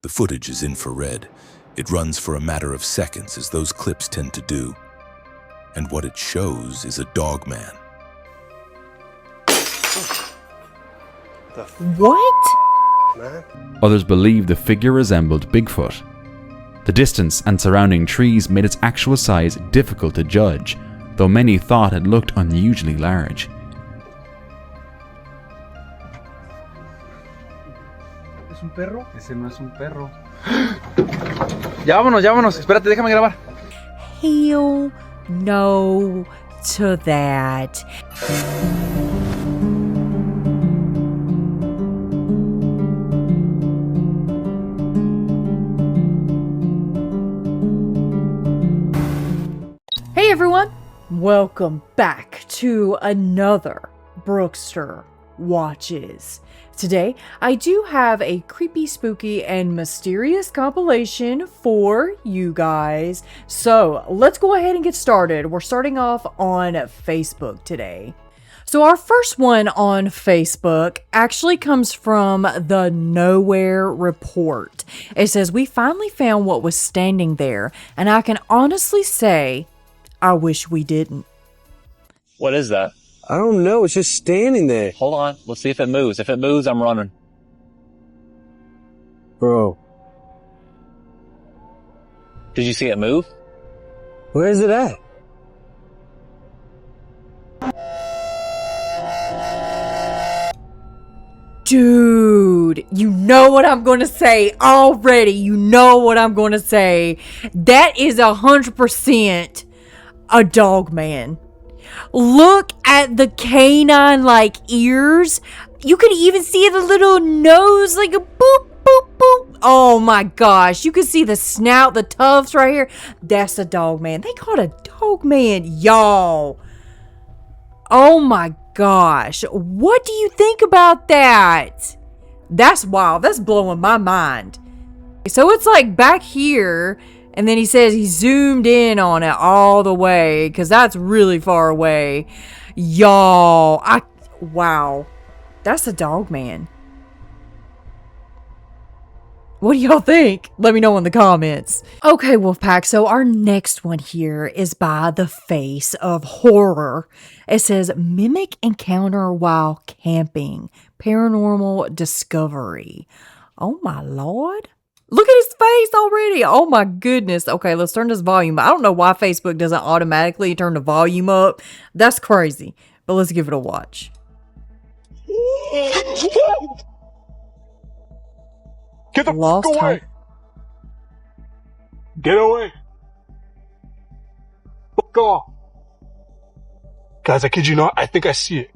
The footage is infrared. It runs for a matter of seconds, as those clips tend to do. And what it shows is a dogman. What? Man? Others believe the figure resembled Bigfoot. The distance and surrounding trees made its actual size difficult to judge, though many thought it looked unusually large. ¿Es un perro? Ese no es un perro. Ya vámonos. Espérate, déjame grabar. Hell no to that. Hey everyone, welcome back to another Brookster Watches. Today, I do have a creepy, spooky, and mysterious compilation for you guys. So let's go ahead and get started. We're starting off on Facebook today. So our first one on Facebook actually comes from the Nowhere Report. It says, "We finally found what was standing there, and I can honestly say, I wish we didn't." What is that? I don't know. It's just standing there. Hold on. Let's see if it moves. If it moves, I'm running. Bro, Did you see it move? where is it at? Dude, you know what I'm going to say already. You know what I'm going to say. That is 100% a dog man. Look at the canine-like ears. You can even see the little nose, like a boop, boop, boop. Oh my gosh. You can see the snout, the tufts right here. That's a dog man. They call it a dog man, y'all. Oh my gosh. What do you think about that? That's wild. That's blowing my mind. So it's like back here, and then he says he zoomed in on it all the way, because that's really far away. Y'all, wow. That's a dog man. What do y'all think? Let me know in the comments. Okay, Wolfpack, so our next one here is by the Face of Horror. It says, "Mimic encounter while camping. Paranormal discovery." Oh my lord. Look at his face already. Oh my goodness. Okay, let's turn this volume. I don't know why Facebook doesn't automatically turn the volume up. That's crazy. But let's give it a watch. Get the Lost fuck away! hope. Get away! Fuck off! Guys, I kid you not, I think I see it.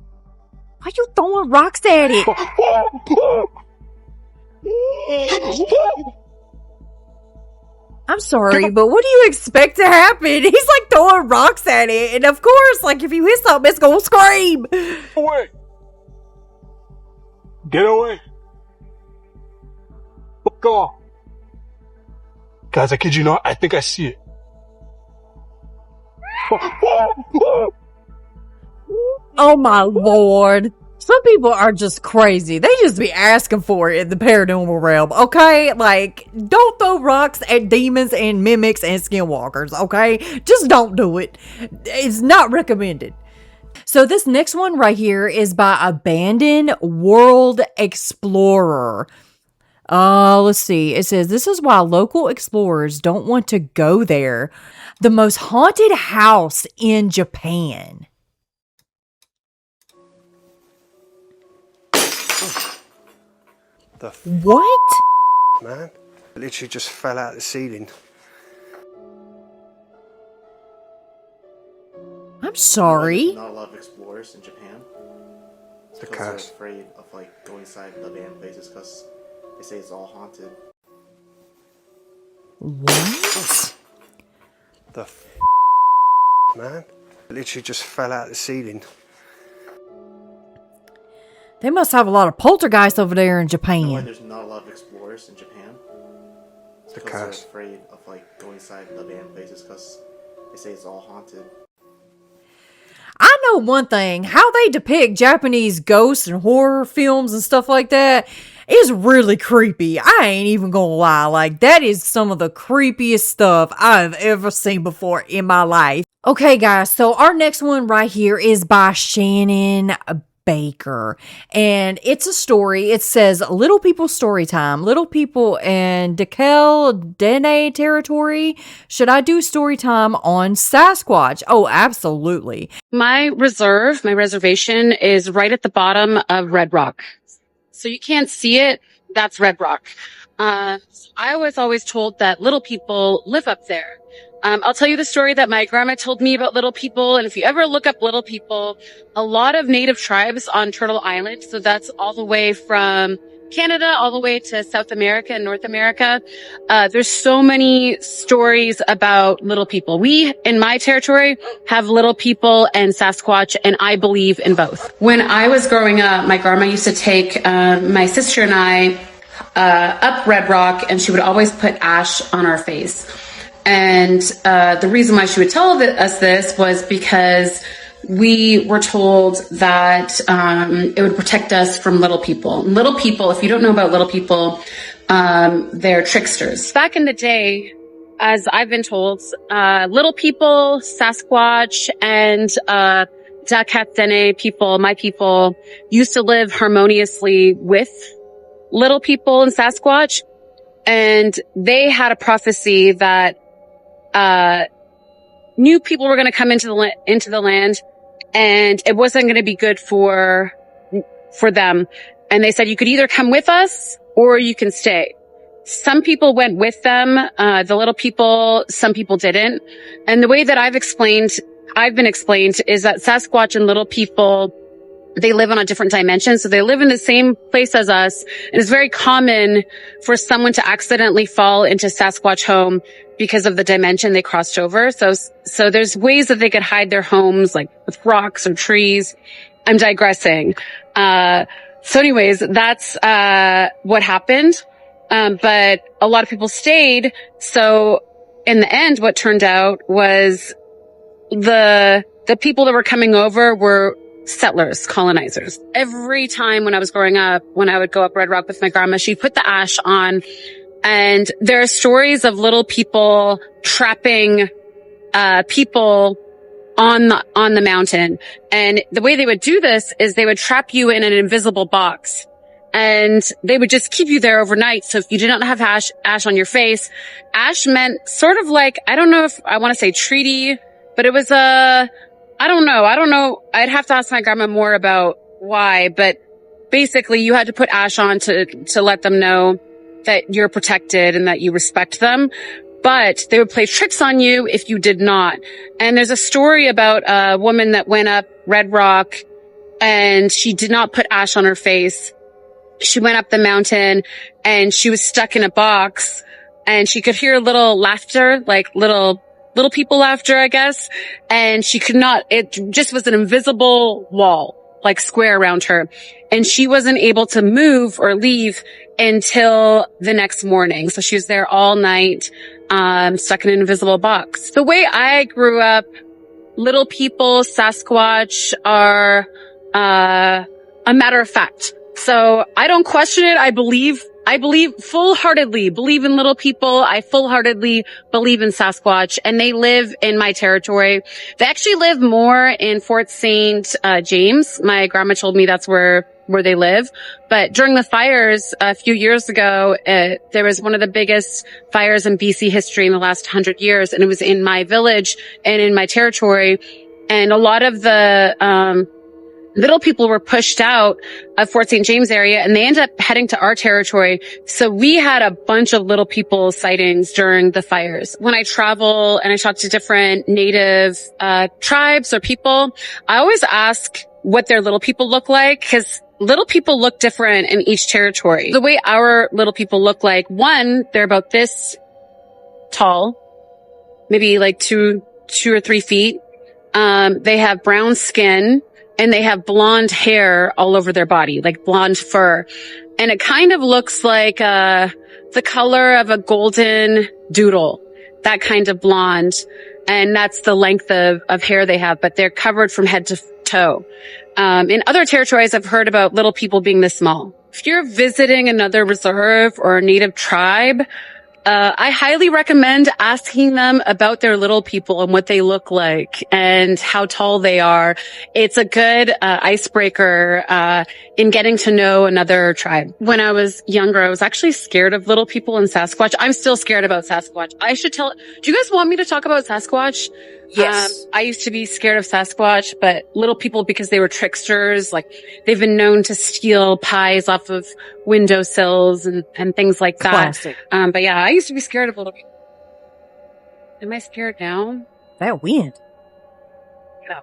Why you throwing rocks at it? I'm sorry, but what do you expect to happen? He's like throwing rocks at it. And of course, like if you hit something, it's gonna scream. Away! Get away! Fuck off! Guys, I kid you not, I think I see it. Oh my lord. Some people are just crazy. They just be asking for it in the paranormal realm, okay? Like, don't throw rocks at demons and mimics and skinwalkers, okay? Just don't do it. It's not recommended. So this next one right here is by Abandoned World Explorer. Let's see. It says, "This is why local explorers don't want to go there. The most haunted house in Japan." What? Man? It literally just fell out of the ceiling. I'm sorry. Not a lot of explorers in Japan. It's The because they're cast. afraid of like going inside the abandoned places because they say it's all haunted. What? Man? It literally just fell out of the ceiling. They must have a lot of poltergeists over there in You know why Japan. there's not a lot of explorers in Japan? It's The because they're cast. afraid of like going inside the abandoned places because they say it's all haunted. I know one thing, how they depict Japanese ghosts and horror films and stuff like that, It's really creepy. I ain't even gonna lie. Like, that is some of the creepiest stuff I've ever seen before in my life. Okay, guys, so our next one right here is by Shannon Baker, and it's a story. It says Little People Story Time. Little people in DeKalb, Dene territory. Should I do story time on Sasquatch? Oh, absolutely. My reservation is right at the bottom of Red Rock. So you can't see it. That's Red Rock. I was always told that little people live up there. I'll tell you the story that my grandma told me about little people. And if you ever look up little people, a lot of native tribes on Turtle Island. So that's all the way from Canada, all the way to South America and North America. There's so many stories about little people. We, in my territory, have little people and Sasquatch, and I believe in both. When I was growing up, my grandma used to take my sister and I up Red Rock, and she would always put ash on our face. And the reason why she would tell us this was because we were told that it would protect us from little people. Little people, if you don't know about little people, they're tricksters. Back in the day, as I've been told, little people, Sasquatch, and Dakatene people, my people, used to live harmoniously with little people and Sasquatch. And they had a prophecy that new people were going to come into the land, and it wasn't going to be good for them. And they said, you could either come with us or you can stay. Some people went with them, the little people, some people didn't. And the way that I've been explained is that Sasquatch and little people, they live on a different dimension. So they live in the same place as us. And it's very common for someone to accidentally fall into Sasquatch home because of the dimension they crossed over. So there's ways that they could hide their homes, like with rocks or trees. I'm digressing. So anyways, that's, what happened. But a lot of people stayed. So in the end, what turned out was the people that were coming over were settlers, colonizers. Every time when I was growing up, when I would go up Red Rock with my grandma, she'd put the ash on, and there are stories of little people trapping people on the mountain. And the way they would do this is they would trap you in an invisible box, and they would just keep you there overnight. So if you did not have ash on your face, ash meant sort of like, I don't know if I want to say treaty, but it was I don't know. I'd have to ask my grandma more about why, but basically you had to put ash on to let them know that you're protected and that you respect them. But they would play tricks on you if you did not. And there's a story about a woman that went up Red Rock and she did not put ash on her face. She went up the mountain and she was stuck in a box, and she could hear little laughter, like little people laughter, I guess. And she could not, it just was an invisible wall, like square around her. And she wasn't able to move or leave until the next morning. So she was there all night, stuck in an invisible box. The way I grew up, little people, Sasquatch are, a matter of fact. So I don't question it. I believe full-heartedly believe in little people. I full-heartedly believe in Sasquatch, and they live in my territory. They actually live more in Fort St. James. My grandma told me that's where they live. But during the fires a few years ago, there was one of the biggest fires in BC history in the last 100 years. And it was in my village and in my territory. And a lot of the, little people were pushed out of Fort St. James area, and they ended up heading to our territory. So we had a bunch of little people sightings during the fires. When I travel and I talk to different native tribes or people, I always ask what their little people look like, because little people look different in each territory. The way our little people look like, one, they're about this tall, maybe like two or 3 feet. They have brown skin, and they have blonde hair all over their body, like blonde fur. And it kind of looks like the color of a golden doodle, that kind of blonde. And that's the length of hair they have, but they're covered from head to toe. In other territories, I've heard about little people being this small. if you're visiting another reserve or a native tribe, I highly recommend asking them about their little people and what they look like and how tall they are. It's a good icebreaker in getting to know another tribe. When I was younger, I was actually scared of little people and Sasquatch. I'm still scared about Sasquatch. Do you guys want me to talk about Sasquatch? Yes. I used to be scared of Sasquatch, but little people, because they were tricksters, like they've been known to steal pies off of windowsills and things like that. Classic. But yeah, I used to be scared of little people. Am I scared now? That wind. No.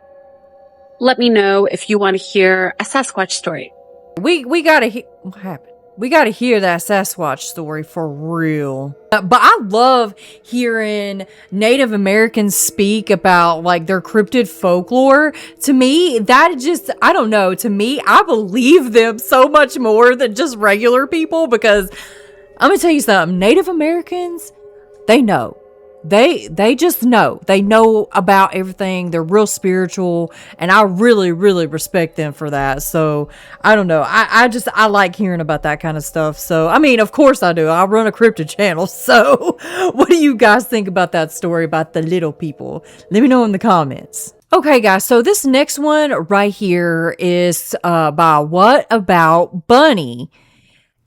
Let me know if you want to hear a Sasquatch story. We gotta what happened? We gotta hear that Sasquatch story for real. But I love hearing Native Americans speak about like their cryptid folklore. To me, that just, I don't know. To me, I believe them so much more than just regular people, because I'm gonna tell you something. Native Americans, they know. They just know. They know about everything. They're real spiritual, and I really, really respect them for that. So I don't know. I like hearing about that kind of stuff. So I mean, of course I do. I run a cryptid channel. So what do you guys think about that story about the little people? Let me know in the comments. Okay, guys. So this next one right here is by What About Bunny?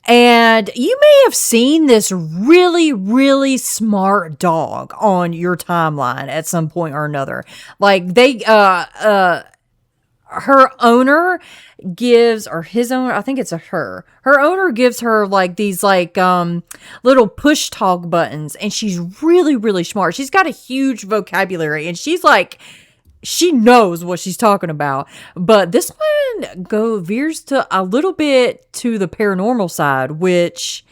And you may have seen this really, really smart dog on your timeline at some point or another. Like her owner gives, or his owner, I think it's her owner gives her like these like little push talk buttons, and she's really, really smart. She's got a huge vocabulary, and she's like, she knows what she's talking about. But this one veers to a little bit to the paranormal side, which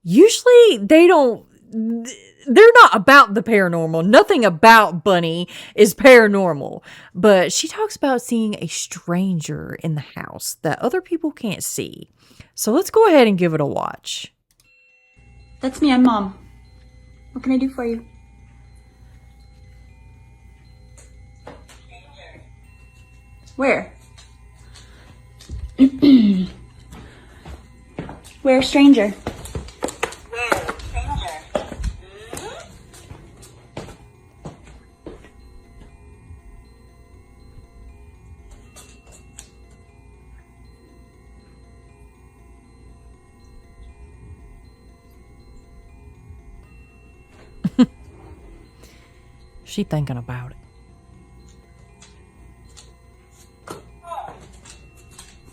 usually they're not about the paranormal. Nothing about Bunny is paranormal. But she talks about seeing a stranger in the house that other people can't see. So let's go ahead and give it a watch. That's me, I'm Mom. What can I do for you? Where? Where, stranger? She thinking about it.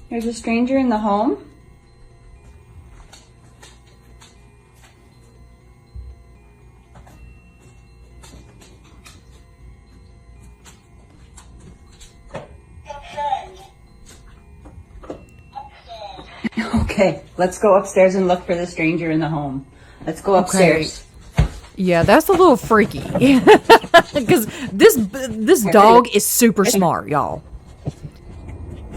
There's a stranger in the home? Okay, let's go upstairs and look for the stranger in the home. Let's go upstairs. Yeah, that's a little freaky. Because this dog is super smart, y'all.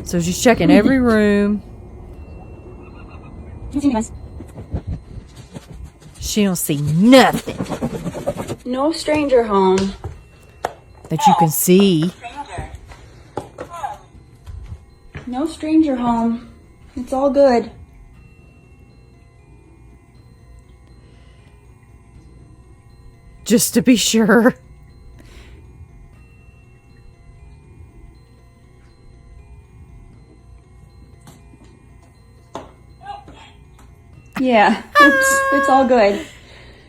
So she's checking every room. She don't see nothing No stranger home. that you can see. No stranger home. It's all good. Just to be sure. Yeah, it's all good.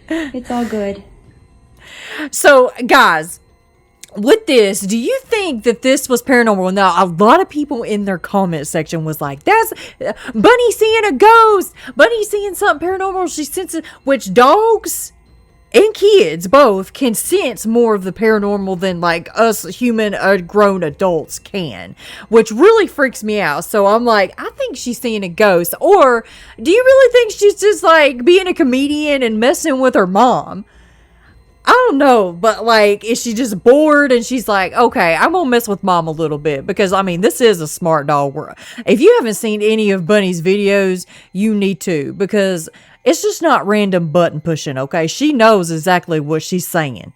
It's all good. So, guys, with this, do you think that this was paranormal? Now, a lot of people in their comment section was like, that's Bunny seeing a ghost. Bunny seeing something paranormal. She senses, which dogs and kids both can sense more of the paranormal than like us human grown adults can, which really freaks me out. So I'm like, I think she's seeing a ghost. Or do you really think she's just like being a comedian and messing with her mom? I don't know, but like, is she just bored and she's like, okay, I'm gonna mess with mom a little bit? Because I mean, this is a smart dog. If you haven't seen any of Bunny's videos, you need to, because it's just not random button pushing, okay? She knows exactly what she's saying.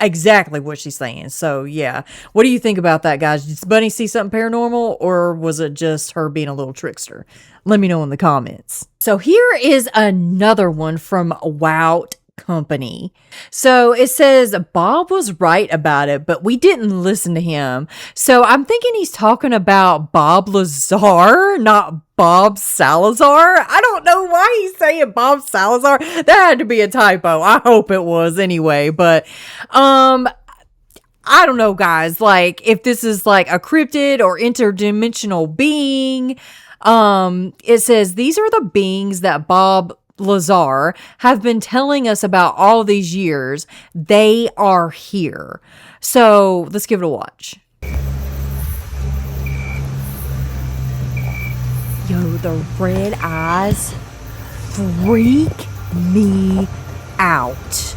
exactly what she's saying. So, yeah. What do you think about that, guys? Did Bunny see something paranormal, or was it just her being a little trickster? Let me know in the comments. So, here is another one from Wout Company. So it says Bob was right about it, but we didn't listen to him. So I'm thinking he's talking about Bob Lazar, not Bob Salazar. I don't know why he's saying Bob Salazar. That had to be a typo. I hope it was anyway, but I don't know, guys, like if this is like a cryptid or interdimensional being. It says these are the beings that Bob Lazar have been telling us about all these years. They are here. So let's give it a watch. Yo, the red eyes freak me out.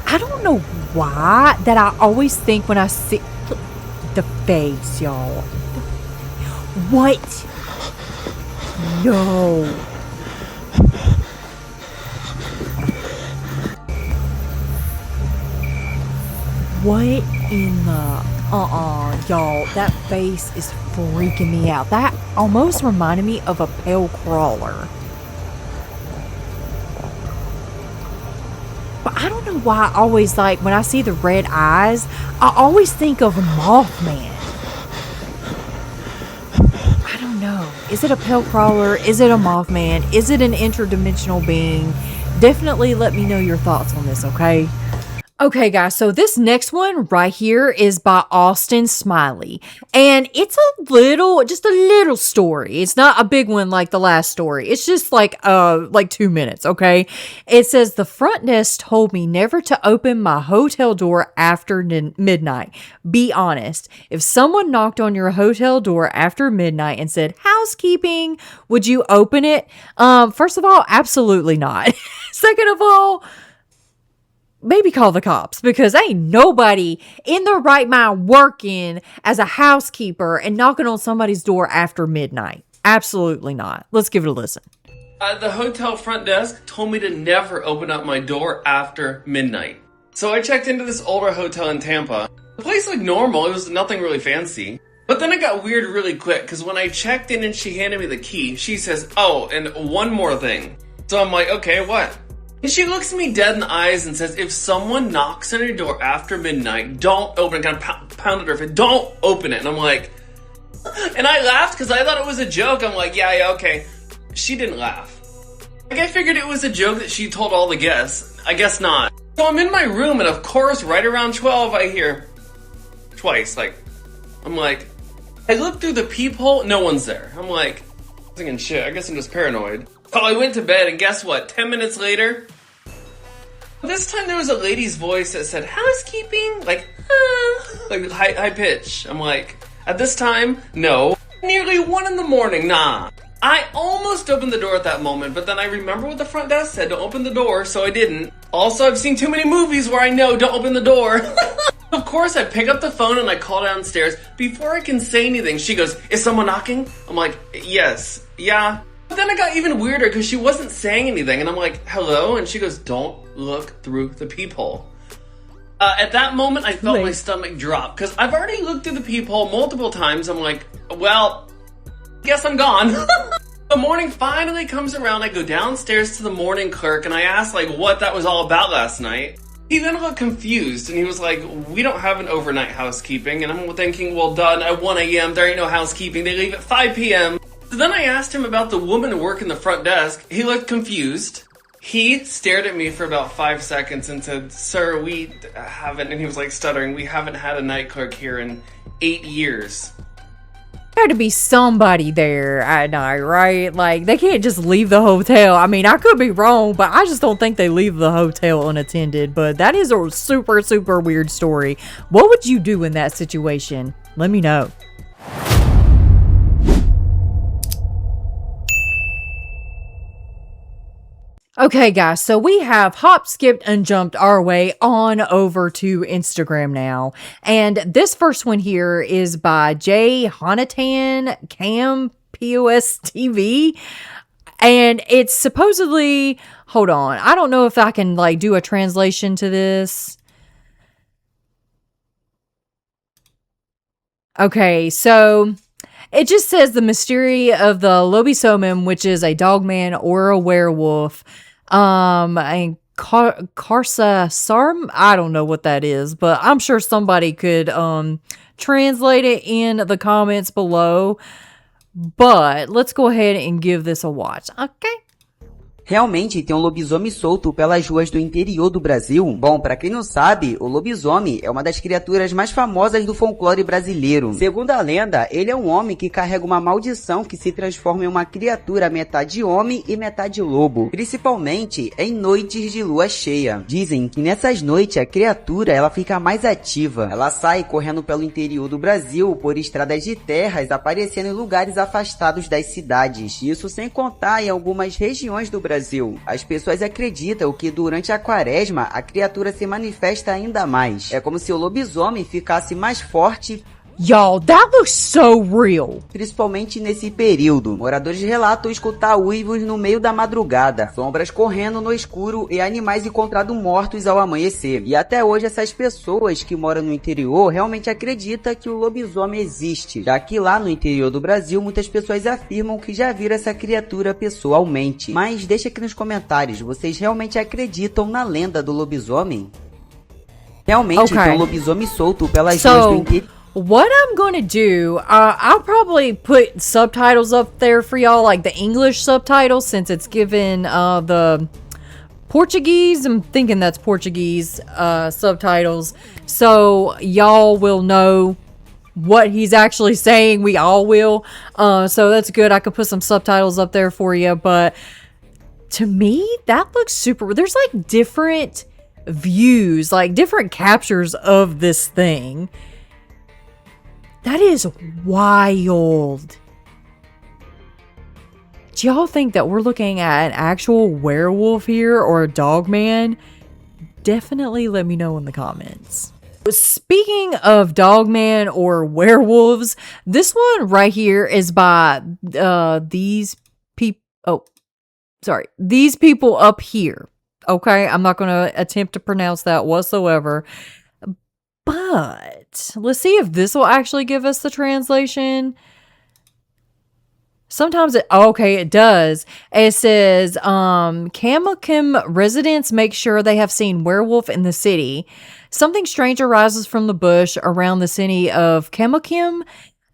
I don't know why that I always think when I see the face, y'all. What? No. What in the y'all, that face is freaking me out. That almost reminded me of a pale crawler. But I don't know why I always, like, when I see the red eyes, I always think of Mothman. I don't know. Is it a pale crawler? Is it a Mothman? Is it an interdimensional being? Definitely let me know your thoughts on this, okay? Okay, guys, so this next one right here is by Austin Smiley, and it's just a little story. It's not a big one like the last story. It's just like 2 minutes, okay? It says, the front desk told me never to open my hotel door after midnight. Be honest. If someone knocked on your hotel door after midnight and said, housekeeping, would you open it? First of all, absolutely not. Second of all, maybe call the cops, because ain't nobody in their right mind working as a housekeeper and knocking on somebody's door after midnight. Absolutely not. Let's give it a listen. The hotel front desk told me to never open up my door after midnight. So I checked into this older hotel in Tampa. The place looked normal. It was nothing really fancy. But then it got weird really quick, because when I checked in and she handed me the key, she says, oh, and one more thing. So I'm like, okay, what? And she looks me dead in the eyes and says, if someone knocks on your door after midnight, don't open it. Kind of pounded her face. Don't open it. And I'm like, and I laughed because I thought it was a joke. I'm like, yeah, okay. She didn't laugh. Like, I figured it was a joke that she told all the guests. I guess not. So I'm in my room, and of course, right around 12, I hear twice. I'm like, I look through the peephole, no one's there. I'm like, thinking, shit, I guess I'm just paranoid. So I went to bed, and guess what? 10 minutes later, this time there was a lady's voice that said, housekeeping? Like high pitch. I'm like, at this time, no. Nearly 1 a.m, nah. I almost opened the door at that moment, but then I remember what the front desk said, don't open the door, so I didn't. Also, I've seen too many movies where I know, don't open the door. Of course, I pick up the phone and I call downstairs. Before I can say anything, she goes, is someone knocking? I'm like, yes, yeah. But then it got even weirder because she wasn't saying anything, and I'm like, hello? And she goes, don't look through the peephole. At that moment, I felt my stomach drop, because I've already looked through the peephole multiple times. I'm like, well, guess I'm gone. The morning finally comes around. I go downstairs to the morning clerk, and I ask, what that was all about last night. He then looked confused, and he was like, we don't have an overnight housekeeping. And I'm thinking, well, done, at 1 a.m., there ain't no housekeeping. They leave at 5 p.m., So then I asked him about the woman working the front desk. He looked confused. He stared at me for about 5 seconds and said, sir, we haven't, and he was stuttering, we haven't had a night clerk here in 8 years. There had to be somebody there at night, right? They can't just leave the hotel. I mean, I could be wrong, but I just don't think they leave the hotel unattended. But that is a super, super weird story. What would you do in that situation? Let me know. Okay, guys, so we have hop, skipped, and jumped our way on over to Instagram now. And this first one here is by Jay Honatan Cam POS TV. And it's supposedly, hold on, I don't know if I can do a translation to this. Okay, so it just says the mystery of the lobisomem, which is a dogman or a werewolf. And Karsa Sarm, I don't know what that is, but I'm sure somebody could translate it in the comments below. But let's go ahead and give this a watch, okay? Realmente tem um lobisomem solto pelas ruas do interior do Brasil? Bom, pra quem não sabe, o lobisomem é uma das criaturas mais famosas do folclore brasileiro. Segundo a lenda, ele é um homem que carrega uma maldição que se transforma em uma criatura metade homem e metade lobo, principalmente em noites de lua cheia. Dizem que nessas noites a criatura ela fica mais ativa. Ela sai correndo pelo interior do Brasil, por estradas de terras, aparecendo em lugares afastados das cidades. Isso sem contar em algumas regiões do Brasil. As pessoas acreditam que durante a quaresma a criatura se manifesta ainda mais. É como se o lobisomem ficasse mais forte. Y'all, that looks so real. Principalmente nesse período. Moradores relatam escutar uivos no meio da madrugada, sombras correndo no escuro e animais encontrados mortos ao amanhecer. E até hoje essas pessoas que moram no interior realmente acreditam que o lobisomem existe, já que lá no interior do Brasil muitas pessoas afirmam que já viram essa criatura pessoalmente. Mas deixa aqui nos comentários, vocês realmente acreditam na lenda do lobisomem? Realmente tem um lobisomem solto pelas ruas do interior. What I'm gonna do, I'll probably put subtitles up there for y'all, like the English subtitles, since it's given the Portuguese. I'm thinking that's Portuguese subtitles, so y'all will know what he's actually saying. We all will, so that's good. I could put some subtitles up there for you, but to me, that looks super. There's like different views, like different captures of this thing. That is wild. Do y'all think that we're looking at an actual werewolf here or a dogman? Definitely let me know in the comments. Speaking of dogman or werewolves, this one right here is by these people. Oh, sorry. These people up here. Okay, I'm not going to attempt to pronounce that whatsoever. But let's see if this will actually give us the translation. Sometimes it does. It says, Kamakim residents make sure they have seen werewolf in the city. Something strange arises from the bush around the city of Kamakim.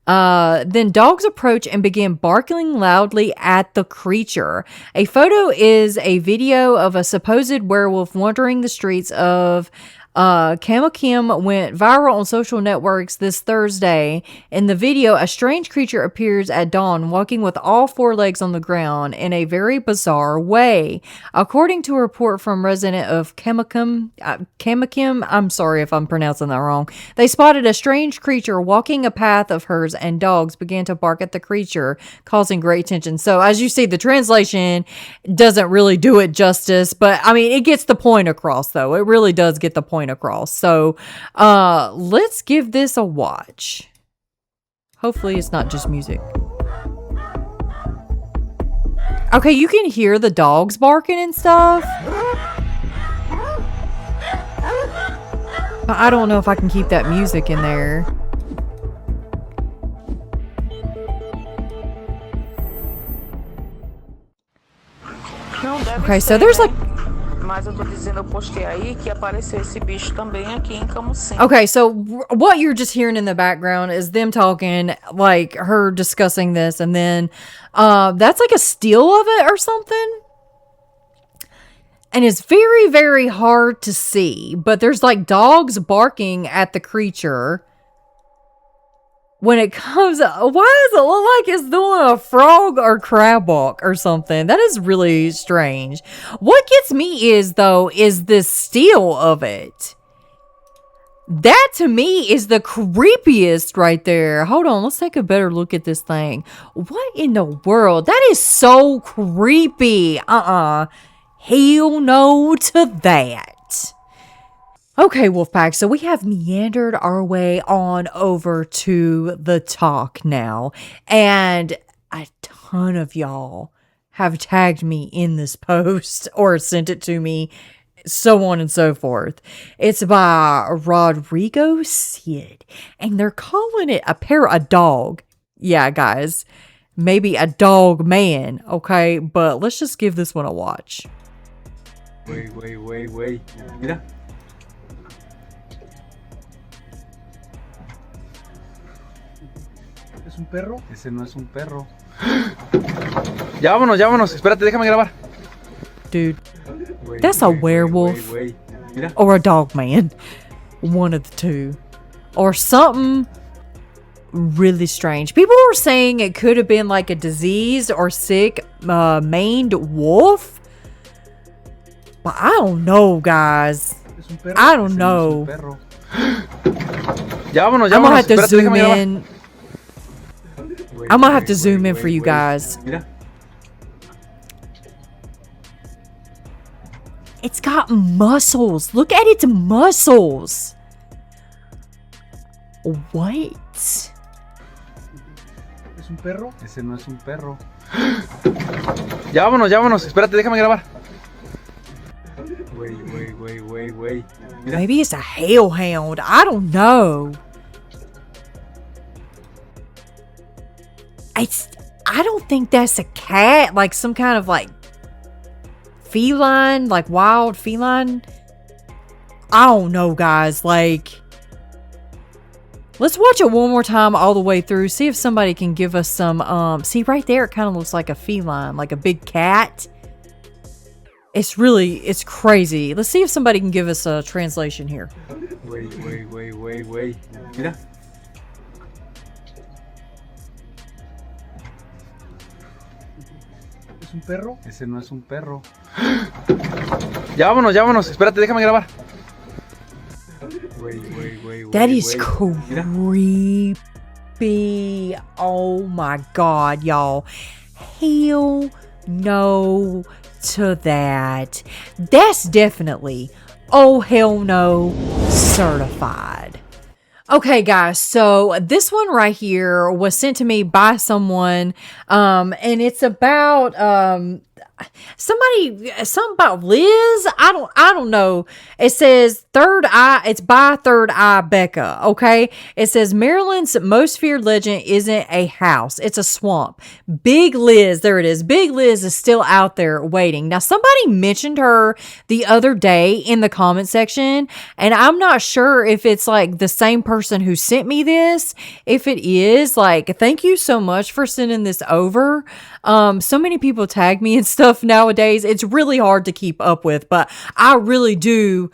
Then dogs approach and begin barking loudly at the creature. A photo is a video of a supposed werewolf wandering the streets of Kamakim went viral on social networks this Thursday. In the video, a strange creature appears at dawn, walking with all four legs on the ground in a very bizarre way. According to a report from resident of Kamakim, I'm sorry if I'm pronouncing that wrong, they spotted a strange creature walking a path of hers, and dogs began to bark at the creature, causing great tension. So as you see, the translation doesn't really do it justice, but I mean, it gets the point across, though. It really does get the point across. So let's give this a watch. Hopefully it's not just music. Okay, you can hear the dogs barking and stuff. I don't know if I can keep that music in there. Okay, so there's like... Mas eu tô dizendo, eu postei aí que apareceu esse bicho também aqui em Camusim. Okay, so what you're just hearing in the background is them talking, like her discussing this, and then that's like a still of it or something. And it's very, very hard to see, but there's like dogs barking at the creature. When it comes, why does it look like it's doing a frog or crab walk or something? That is really strange. What gets me is this still of it. That to me is the creepiest right there. Hold on, let's take a better look at this thing. What in the world? That is so creepy. Hell no to that. Okay, Wolfpack, so we have meandered our way on over to the talk now, and a ton of y'all have tagged me in this post or sent it to me so on and so forth. It's by Rodrigo Sid, and they're calling it a dog. Yeah, guys, maybe a dog man, okay? But let's just give this one a watch. Wait. Mira. ¿Es un perro? Ese no es un perro. Ya vámonos. Espérate, déjame grabar. Dude, that's a werewolf. Mira. Or a dog man. One of the two. Or something really strange. People were saying it could have been like a diseased or sick maned wolf. But I don't know, guys. I don't know. Ya vámonos. I'm gonna have to zoom in. I'm gonna have to zoom in for you guys. Mira. It's got muscles. Look at its muscles. What? ¿Es un perro? Ese no es un perro. Ya vámonos. Espérate, déjame grabar. Wait. Mira. Maybe it's a hellhound. I don't know. I don't think that's a cat. Like some kind of like feline, like wild feline. I don't know, guys. Like, let's watch it one more time all the way through. See if somebody can give us some, see right there, it kind of looks like a feline, like a big cat. It's crazy. Let's see if somebody can give us a translation here. Wait. Mira. ¿Es un perro? Ese no es un perro. Ya vámonos. Espérate, déjame grabar. Wait. That is creepy. Oh my god, y'all. Hell no to that. That's definitely, oh hell no, certified. Okay, guys, so this one right here was sent to me by someone, and it's about something about Liz. I don't know. It says Third Eye. It's by Third Eye Becca. Okay. It says Maryland's most feared legend isn't a house. It's a swamp. Big Liz. There it is. Big Liz is still out there waiting. Now, somebody mentioned her the other day in the comment section, and I'm not sure if it's like the same person who sent me this. If it is, like, thank you so much for sending this over. So many people tag me and stuff nowadays. It's really hard to keep up with, but I really do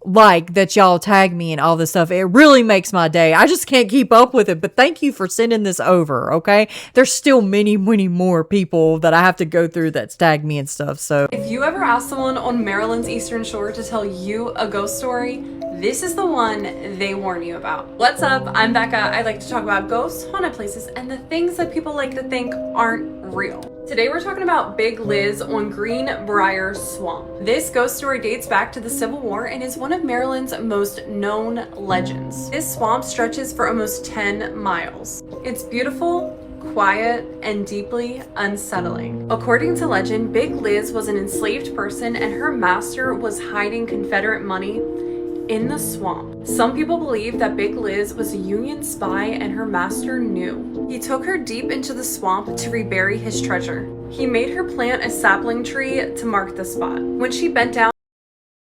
like that y'all tag me and all this stuff. It really makes my day. I just can't keep up with it, but thank you for sending this over, okay? There's still many more people that I have to go through that tag me and stuff, so. If you ever ask someone on Maryland's Eastern Shore to tell you a ghost story, this is the one they warn you about. What's up? I'm Becca. I like to talk about ghosts, haunted places, and the things that people like to think aren't real. Today we're talking about Big Liz on Greenbrier Swamp. This ghost story dates back to the Civil War and is one of Maryland's most known legends. This swamp stretches for almost 10 miles. It's beautiful, quiet, and deeply unsettling. According to legend, Big Liz was an enslaved person and her master was hiding Confederate money in the swamp. Some people believe that Big Liz was a Union spy and her master knew. He took her deep into the swamp to rebury his treasure. He made her plant a sapling tree to mark the spot. When she bent down,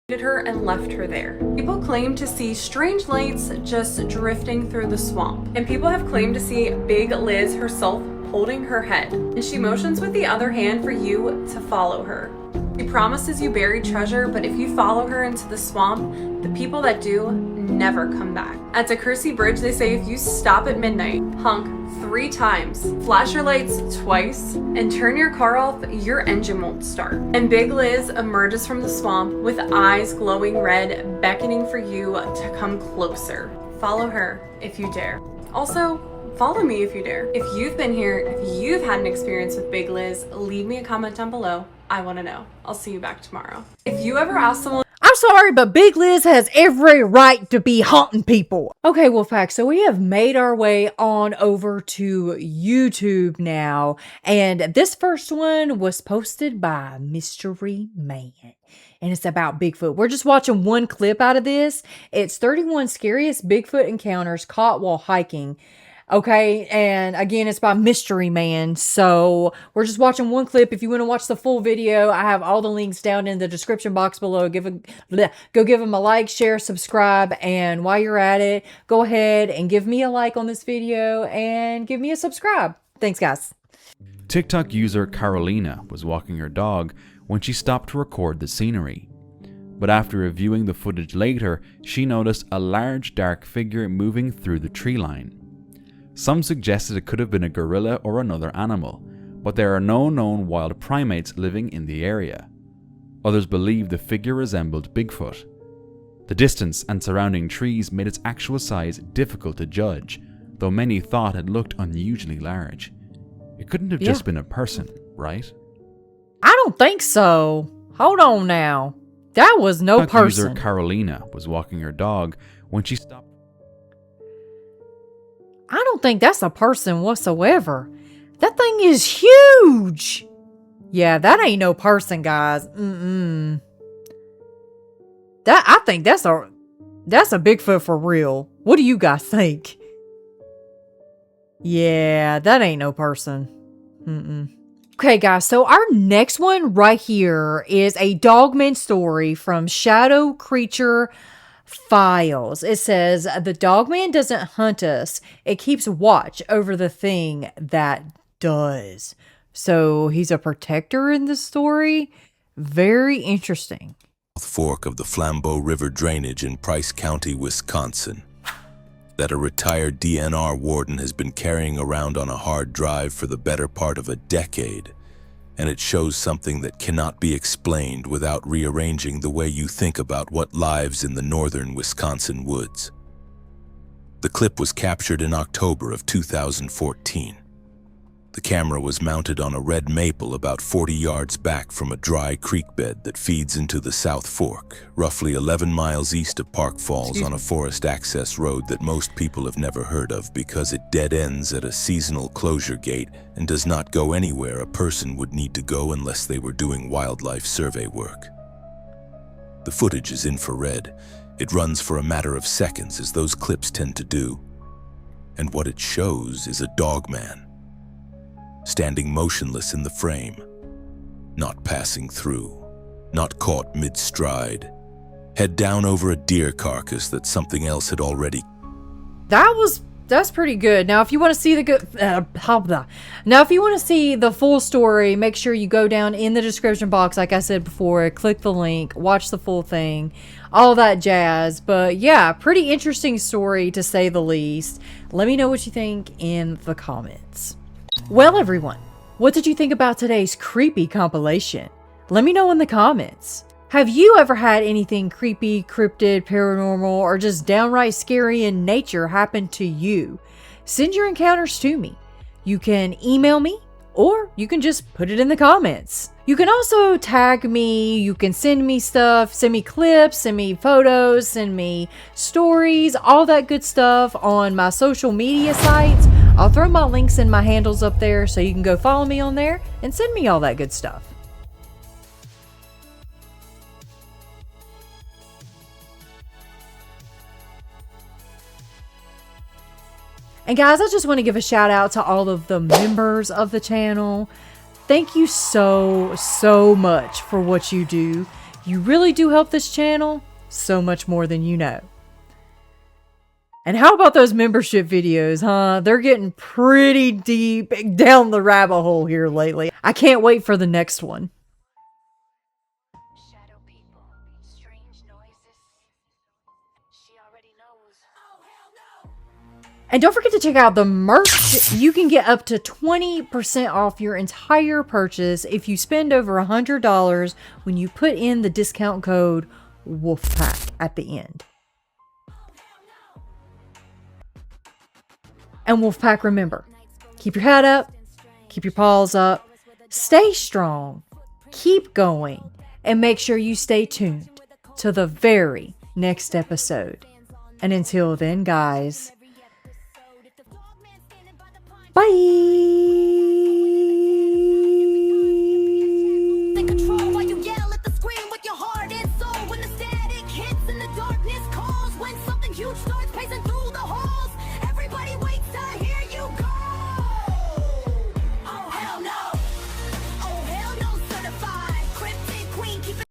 he her and left her there. People claim to see strange lights just drifting through the swamp, and people have claimed to see Big Liz herself holding her head, and she motions with the other hand for you to follow her. She promises you buried treasure, but if you follow her into the swamp, the people that do never come back. At DeCourcy Bridge, they say if you stop at midnight, honk 3 times, flash your lights twice, and turn your car off, your engine won't start. And Big Liz emerges from the swamp with eyes glowing red, beckoning for you to come closer. Follow her if you dare. Also, follow me if you dare. If you've been here, if you've had an experience with Big Liz, leave me a comment down below. I want to know. I'll see you back tomorrow. If you ever ask someone, I'm sorry, but Big Liz has every right to be haunting people. Okay, Wolfpack, so we have made our way on over to YouTube now. And this first one was posted by Mystery Man. and it's about Bigfoot. We're just watching one clip out of this. It's 31 scariest Bigfoot encounters caught while hiking. Okay, and again, it's by Mystery Man. So we're just watching one clip. If you want to watch the full video, I have all the links down in the description box below. Go give them a like, share, subscribe, and while you're at it, go ahead and give me a like on this video and give me a subscribe. Thanks, guys. TikTok user Carolina was walking her dog when she stopped to record the scenery. But after reviewing the footage later, she noticed a large dark figure moving through the tree line. Some suggested it could have been a gorilla or another animal, but there are no known wild primates living in the area. Others believe the figure resembled Bigfoot. The distance and surrounding trees made its actual size difficult to judge, though many thought it looked unusually large. It couldn't have just been a person, right? I don't think so. Hold on now. That was no TikTok person. User Carolina was walking her dog when she stopped. I don't think that's a person whatsoever. That thing is huge. Yeah, that ain't no person, guys. I think that's a Bigfoot for real. What do you guys think? Yeah, that ain't no person. Okay, guys, so our next one right here is a Dogman story from Shadow Creature Files. It says, the Dogman doesn't hunt us. It keeps watch over the thing that does. So he's a protector in this story. Very interesting. Fork of the Flambeau River drainage in Price County, Wisconsin, that a retired DNR warden has been carrying around on a hard drive for the better part of a decade, and it shows something that cannot be explained without rearranging the way you think about what lives in the northern Wisconsin woods. The clip was captured in October of 2014. The camera was mounted on a red maple about 40 yards back from a dry creek bed that feeds into the South Fork, roughly 11 miles east of Park Falls on a forest access road that most people have never heard of because it dead ends at a seasonal closure gate and does not go anywhere a person would need to go unless they were doing wildlife survey work. The footage is infrared. It runs for a matter of seconds, as those clips tend to do. And what it shows is a dogman, standing motionless in the frame, not passing through, not caught mid-stride, head down over a deer carcass that something else had already. That's pretty good. Now, if you want to see if you want to see the full story, make sure you go down in the description box, like I said before, click the link, watch the full thing, all that jazz. But yeah, pretty interesting story to say the least. Let me know what you think in the comments. Well, everyone, what did you think about today's creepy compilation? Let me know in the comments. Have you ever had anything creepy, cryptid, paranormal, or just downright scary in nature happen to you? Send your encounters to me. You can email me, or you can just put it in the comments. You can also tag me, you can send me stuff, send me clips, send me photos, send me stories, all that good stuff on my social media sites. I'll throw my links and my handles up there so you can go follow me on there and send me all that good stuff. And guys, I just want to give a shout out to all of the members of the channel. Thank you so much for what you do. You really do help this channel so much more than you know. And how about those membership videos, huh? They're getting pretty deep down the rabbit hole here lately. I can't wait for the next one. And don't forget to check out the merch. You can get up to 20% off your entire purchase if you spend over $100 when you put in the discount code WOLFPACK at the end. And WOLFPACK, remember, keep your head up, keep your paws up, stay strong, keep going, and make sure you stay tuned to the very next episode. And until then, guys, bye!